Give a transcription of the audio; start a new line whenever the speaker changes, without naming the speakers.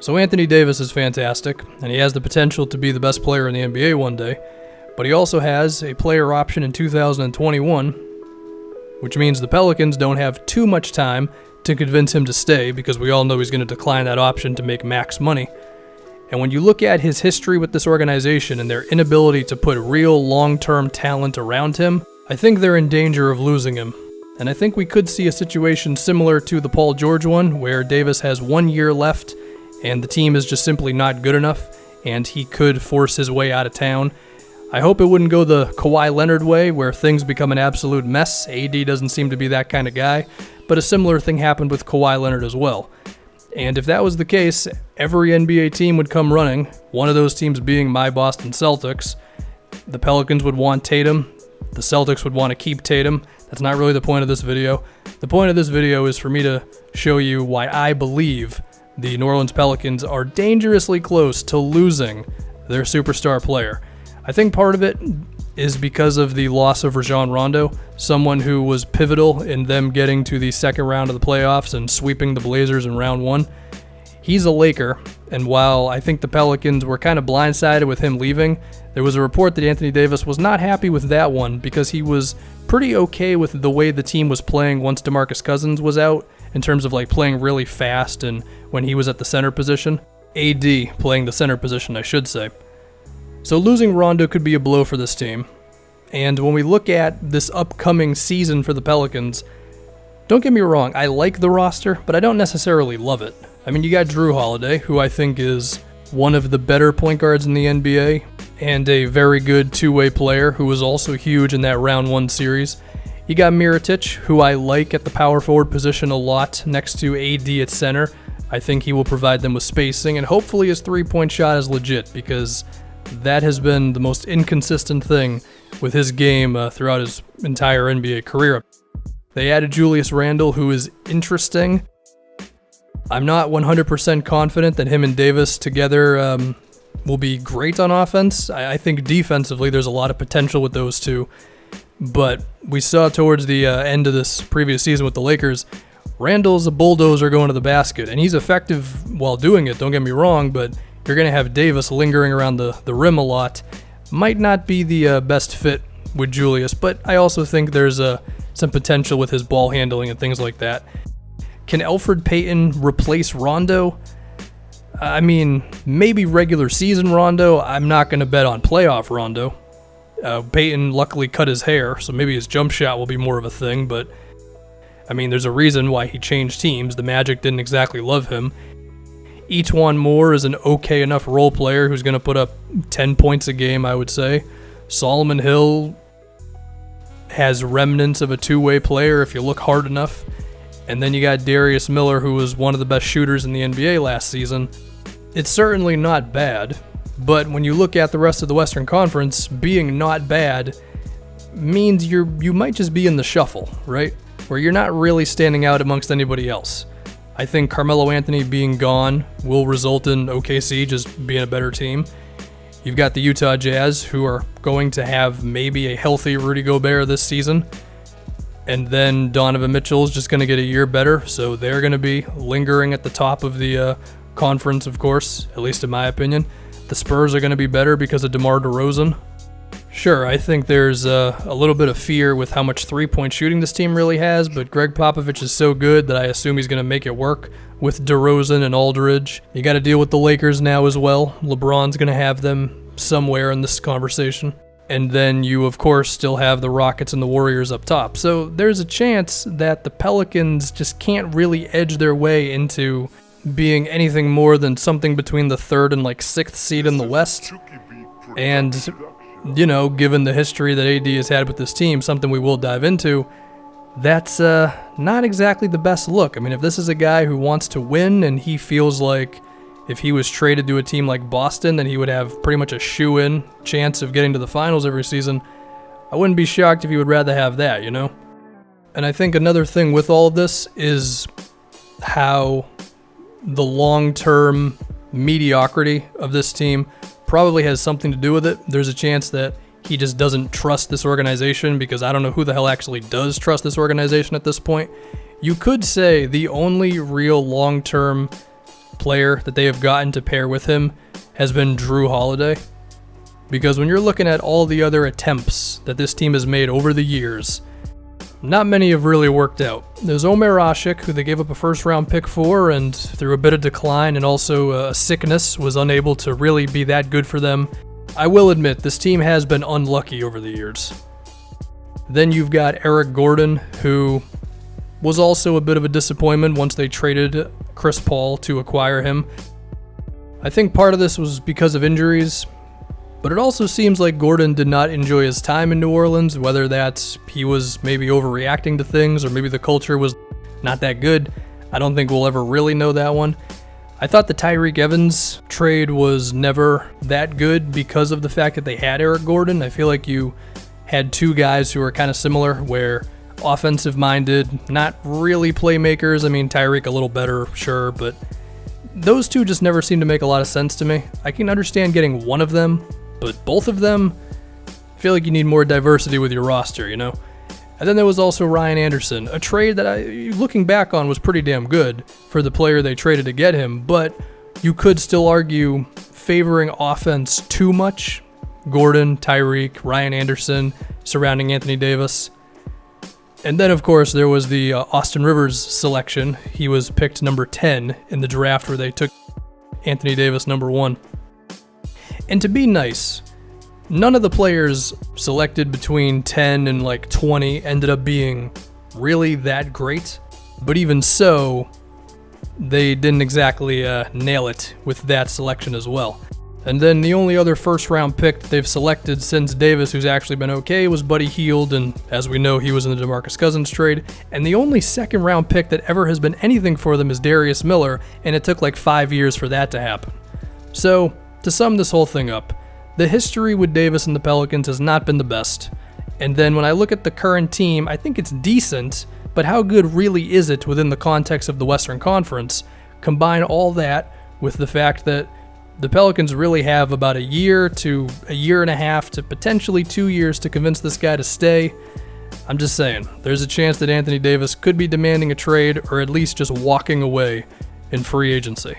So Anthony Davis is fantastic, and he has the potential to be the best player in the NBA one day, but he also has a player option in 2021, which means the Pelicans don't have too much time to convince him to stay, because we all know he's going to decline that option to make max money. And when you look at his history with this organization and their inability to put real long-term talent around him, I think they're in danger of losing him. And I think we could see a situation similar to the Paul George one, where Davis has 1 year left and the team is just simply not good enough, and he could force his way out of town. I hope it wouldn't go the Kawhi Leonard way, where things become an absolute mess. AD doesn't seem to be that kind of guy, but a similar thing happened with Kawhi Leonard as well. And if that was the case, every NBA team would come running, one of those teams being my Boston Celtics. The Pelicans would want Tatum. The Celtics would want to keep Tatum. That's not really the point of this video. The point of this video is for me to show you why I believe the New Orleans Pelicans are dangerously close to losing their superstar player. I think part of it is because of the loss of Rajon Rondo, someone who was pivotal in them getting to the second round of the playoffs and sweeping the Blazers in round one. He's a Laker, and while I think the Pelicans were kind of blindsided with him leaving, there was a report that Anthony Davis was not happy with that one because he was pretty okay with the way the team was playing once DeMarcus Cousins was out, in terms of like playing really fast and when he was at the center position. AD playing the center position, I should say. So losing Rondo could be a blow for this team. And when we look at this upcoming season for the Pelicans, don't get me wrong, I like the roster, but I don't necessarily love it. I mean, you got Drew Holiday, who I think is one of the better point guards in the NBA, and a very good two-way player who was also huge in that round one series. You got Mirotic, who I like at the power forward position a lot, next to AD at center. I think he will provide them with spacing, and hopefully his three-point shot is legit, because that has been the most inconsistent thing with his game throughout his entire NBA career. They added Julius Randle, who is interesting. I'm not 100% confident that him and Davis together will be great on offense. I think defensively there's a lot of potential with those two. But we saw towards the end of this previous season with the Lakers, Randle's a bulldozer going to the basket, and he's effective while doing it, don't get me wrong, but you're going to have Davis lingering around the rim a lot. Might not be the best fit with Julius, but I also think there's some potential with his ball handling and things like that. Can Elfrid Payton replace Rondo? I mean, maybe regular season Rondo. I'm not going to bet on playoff Rondo. Payton luckily cut his hair, so maybe his jump shot will be more of a thing, but I mean, there's a reason why he changed teams. The Magic didn't exactly love him. Etuan Moore is an okay enough role player who's going to put up 10 points a game, I would say. Solomon Hill has remnants of a two-way player if you look hard enough. And then you got Darius Miller, who was one of the best shooters in the NBA last season. It's certainly not bad, but when you look at the rest of the Western Conference, being not bad means you might just be in the shuffle, right? Where you're not really standing out amongst anybody else. I think Carmelo Anthony being gone will result in OKC just being a better team. You've got the Utah Jazz, who are going to have maybe a healthy Rudy Gobert this season. And then Donovan Mitchell's just going to get a year better, so they're going to be lingering at the top of the conference, of course, at least in my opinion. The Spurs are going to be better because of DeMar DeRozan. Sure, I think there's a little bit of fear with how much three-point shooting this team really has, but Greg Popovich is so good that I assume he's going to make it work with DeRozan and Aldridge. You got to deal with the Lakers now as well. LeBron's going to have them somewhere in this conversation. And then you, of course, still have the Rockets and the Warriors up top. So there's a chance that the Pelicans just can't really edge their way into being anything more than something between the third and sixth seed in the West. And, you know, given the history that AD has had with this team, something we will dive into, that's not exactly the best look. I mean, if this is a guy who wants to win and he feels like if he was traded to a team like Boston, then he would have pretty much a shoe-in chance of getting to the finals every season, I wouldn't be shocked if he would rather have that, you know? And I think another thing with all of this is how the long-term mediocrity of this team probably has something to do with it. There's a chance that he just doesn't trust this organization, because I don't know who the hell actually does trust this organization at this point. You could say the only real long-term player that they have gotten to pair with him has been Drew Holiday. Because when you're looking at all the other attempts that this team has made over the years, not many have really worked out. There's Omer Asik, who they gave up a first-round pick for, and through a bit of decline and also a sickness, was unable to really be that good for them. I will admit, this team has been unlucky over the years. Then you've got Eric Gordon, who was also a bit of a disappointment once they traded Chris Paul to acquire him. I think part of this was because of injuries, but it also seems like Gordon did not enjoy his time in New Orleans, whether that's he was maybe overreacting to things or maybe the culture was not that good. I don't think we'll ever really know that one. I thought the Tyreek Evans trade was never that good because of the fact that they had Eric Gordon. I feel like you had two guys who are kind of similar, where offensive-minded, not really playmakers. I mean, Tyreek a little better, sure, but those two just never seem to make a lot of sense to me. I can understand getting one of them, but both of them, I feel like you need more diversity with your roster, you know? And then there was also Ryan Anderson, a trade that looking back on, was pretty damn good for the player they traded to get him, but you could still argue favoring offense too much. Gordon, Tyreek, Ryan Anderson surrounding Anthony Davis. And then, of course, there was the Austin Rivers selection. He was picked number 10 in the draft where they took Anthony Davis number 1. And to be nice, none of the players selected between 10 and like 20 ended up being really that great. But even so, they didn't exactly nail it with that selection as well. And then the only other first-round pick that they've selected since Davis, who's actually been okay, was Buddy Hield, and as we know, he was in the DeMarcus Cousins trade. And the only second-round pick that ever has been anything for them is Darius Miller, and it took like 5 years for that to happen. So, to sum this whole thing up, the history with Davis and the Pelicans has not been the best. And then when I look at the current team, I think it's decent, but how good really is it within the context of the Western Conference? Combine all that with the fact that the Pelicans really have about a year to a year and a half to potentially 2 years to convince this guy to stay. I'm just saying, there's a chance that Anthony Davis could be demanding a trade or at least just walking away in free agency.